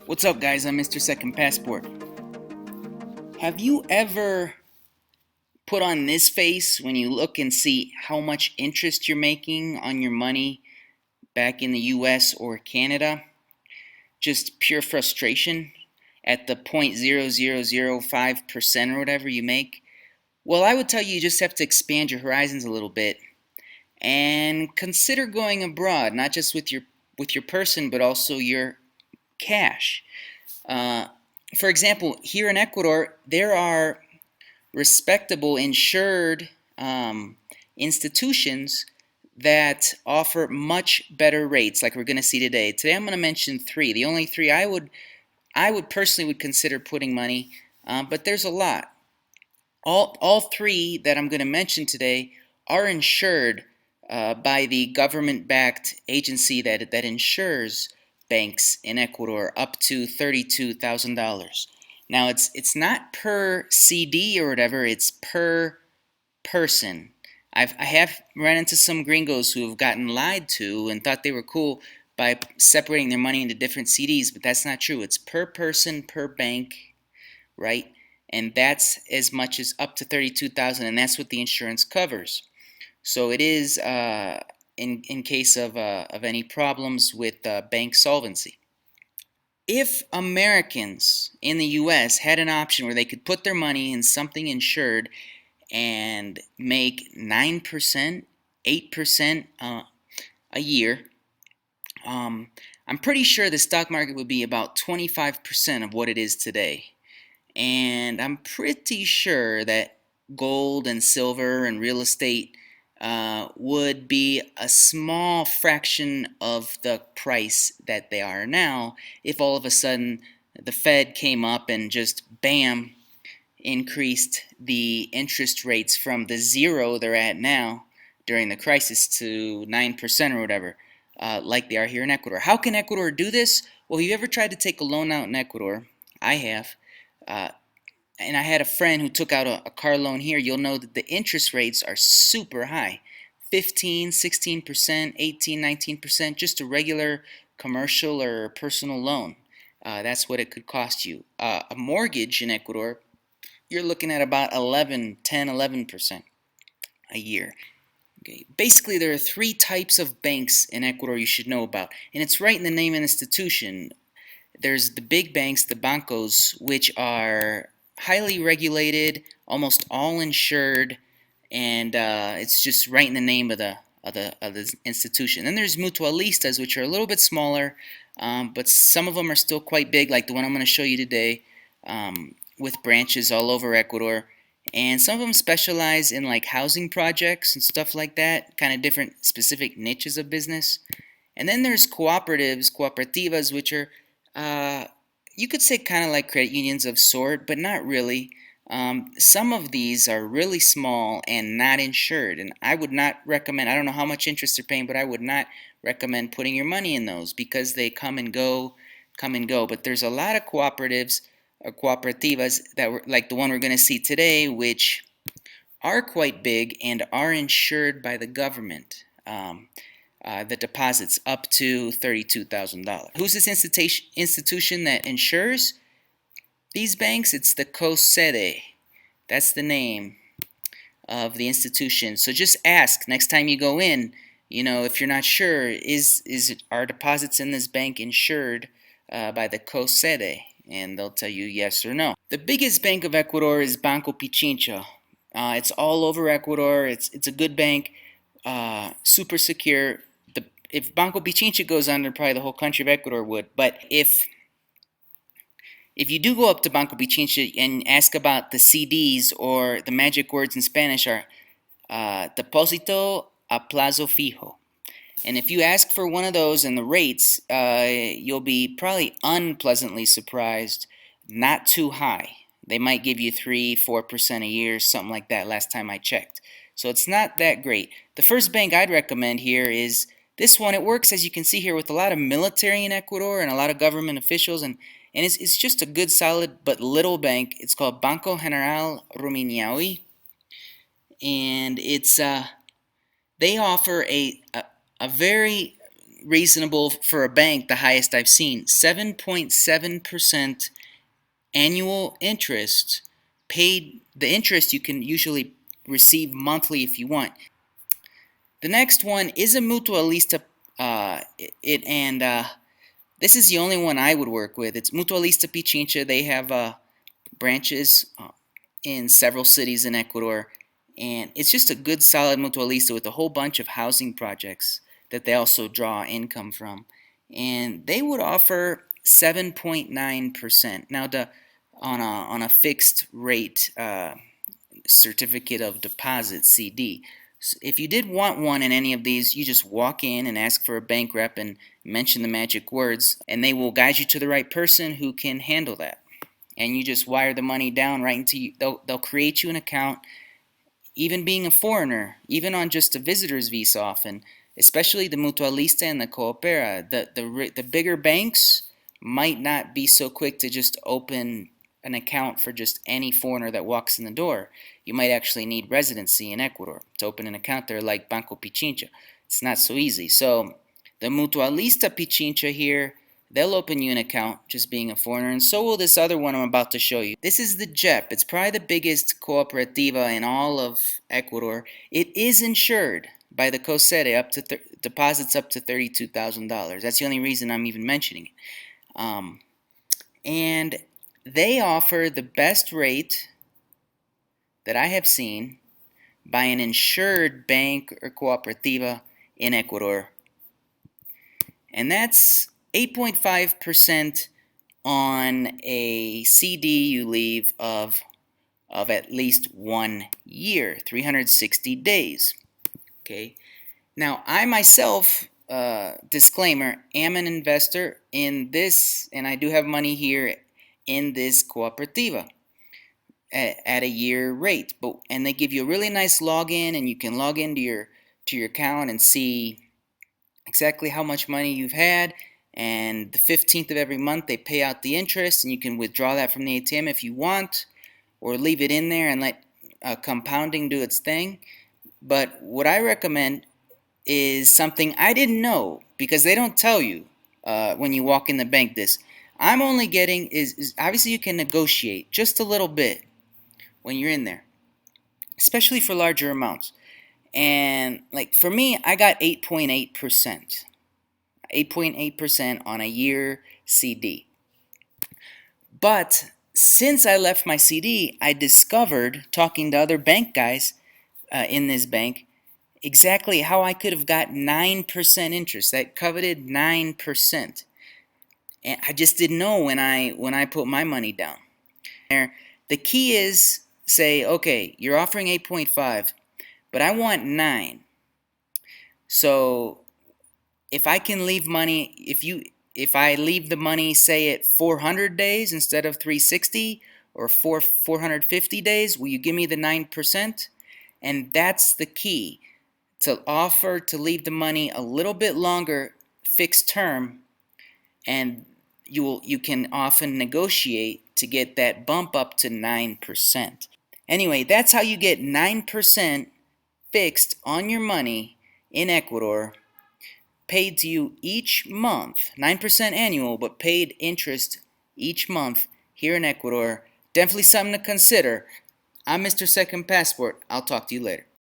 What's up, guys? I'm Mr. Second Passport. Have you ever put on this face when you look and see how much interest you're making on your money back in the US or Canada? Just pure frustration at the 0.0005% or whatever you make? Well, I would tell you just have to expand your horizons a little bit and consider going abroad, not just with your person, but also your cash. Uh, for example, here in Ecuador, there are respectable insured institutions that offer much better rates, like we're going to see today. Today, I'm going to mention three. The only three I would personally would consider putting money, but there's a lot. All three that I'm going to mention today are insured by the government-backed agency that insures banks in Ecuador up to $32,000. Now it's not per CD or whatever; it's per person. I have run into some gringos who have gotten lied to and thought they were cool by separating their money into different CDs, but that's not true. It's per person per bank, right? And that's as much as up to 32,000, and that's what the insurance covers. So it is in case of any problems with bank solvency. If Americans in the U.S. had an option where they could put their money in something insured and make 9%, 8% a year, I'm pretty sure the stock market would be about 25% of what it is today. And I'm pretty sure that gold and silver and real estate would be a small fraction of the price that they are now if all of a sudden the Fed came up and just bam increased the interest rates from the zero they're at now during the crisis to 9% or whatever, like they are here in Ecuador. How can Ecuador do this? Well, have you ever tried to take a loan out in Ecuador? I have. Uh, and I had a friend who took out a car loan here. You'll know that the interest rates are super high. 15, 16%, 18, 19%, just a regular commercial or personal loan. That's what it could cost you. A mortgage in Ecuador, you're looking at about 11% a year. Okay. Basically, there are three types of banks in Ecuador you should know about, and it's right in the name of the institution. There's the big banks, the bancos, which are highly regulated, almost all insured, and it's just right in the name of the institution. Then there's Mutualistas, which are a little bit smaller, but some of them are still quite big, like the one I'm going to show you today, with branches all over Ecuador. And some of them specialize in like housing projects and stuff like that, kind of different specific niches of business. And then there's cooperativas, which are you could say kind of like credit unions of sort, but not really. Some of these are really small and not insured, and I would not recommend, I don't know how much interest they're paying, but I would not recommend putting your money in those because they come and go. But there's a lot of cooperatives or cooperativas that were like the one we're going to see today, which are quite big and are insured by the government. The deposits up to $32,000. Who's this institution that insures these banks? It's the COSEDE. That's the name of the institution. So just ask next time you go in, if you're not sure, are deposits in this bank insured by the COSEDE? And they'll tell you yes or no. The biggest bank of Ecuador is Banco Pichincha. It's all over Ecuador. It's a good bank, super secure. If Banco Pichincha goes under, probably the whole country of Ecuador would. But if you do go up to Banco Pichincha and ask about the CDs, or the magic words in Spanish are Deposito a plazo fijo. And if you ask for one of those and the rates, you'll be probably unpleasantly surprised. Not too high. They might give you 3-4% a year, something like that last time I checked. So it's not that great. The first bank I'd recommend here is this one. It works, as you can see here, with a lot of military in Ecuador and a lot of government officials, and it's just a good, solid, but little bank. It's called Banco General Rumiñahui, and it's they offer a very reasonable for a bank, the highest I've seen. 7.7% annual interest paid. The interest you can usually receive monthly if you want. The next one is a Mutualista, this is the only one I would work with. It's Mutualista Pichincha. They have branches in several cities in Ecuador, and it's just a good solid Mutualista with a whole bunch of housing projects that they also draw income from. And they would offer 7.9%. Now, on a fixed rate certificate of deposit, CD. So if you did want one in any of these, you just walk in and ask for a bank rep and mention the magic words, and they will guide you to the right person who can handle that. And you just wire the money down right into you. They'll create you an account. Even being a foreigner, even on just a visitor's visa often, especially the Mutualista and the Coopera, the bigger banks might not be so quick to just open an account for just any foreigner that walks in the door. You might actually need residency in Ecuador to open an account there, like Banco Pichincha. It's not so easy. So the Mutualista Pichincha here, they'll open you an account just being a foreigner, and so will this other one I'm about to show you. This is the JEP. It's probably the biggest cooperativa in all of Ecuador. It is insured by the COSERE, up to deposits up to $32,000. That's the only reason I'm even mentioning it. And they offer the best rate that I have seen by an insured bank or cooperativa in Ecuador. And that's 8.5% on a CD you leave of at least 1 year, 360 days. Okay. Now, I myself, disclaimer, am an investor in this, and I do have money here in this cooperativa at a year rate. And they give you a really nice login, and you can log into your account and see exactly how much money you've had, and the 15th of every month they pay out the interest, and you can withdraw that from the ATM if you want, or leave it in there and let compounding do its thing. But what I recommend is something I didn't know, because they don't tell you when you walk in the bank this. I'm only getting is obviously you can negotiate just a little bit when you're in there, especially for larger amounts. And like for me, I got 8.8%. 8.8% on a year CD. But since I left my CD, I discovered, talking to other bank guys in this bank, exactly how I could have got 9% interest, that coveted 9%. And I just didn't know when I put my money down. The key is, say, okay, you're offering 8.5, but I want 9. So if I can leave money, if I leave the money, say, at 400 days instead of 360, or 450 days, will you give me the 9%? And that's the key, to offer to leave the money a little bit longer, fixed term, and you can often negotiate to get that bump up to 9%. Anyway, that's how you get 9% fixed on your money in Ecuador, paid to you each month, 9% annual, but paid interest each month here in Ecuador. Definitely something to consider. I'm Mr. Second Passport. I'll talk to you later.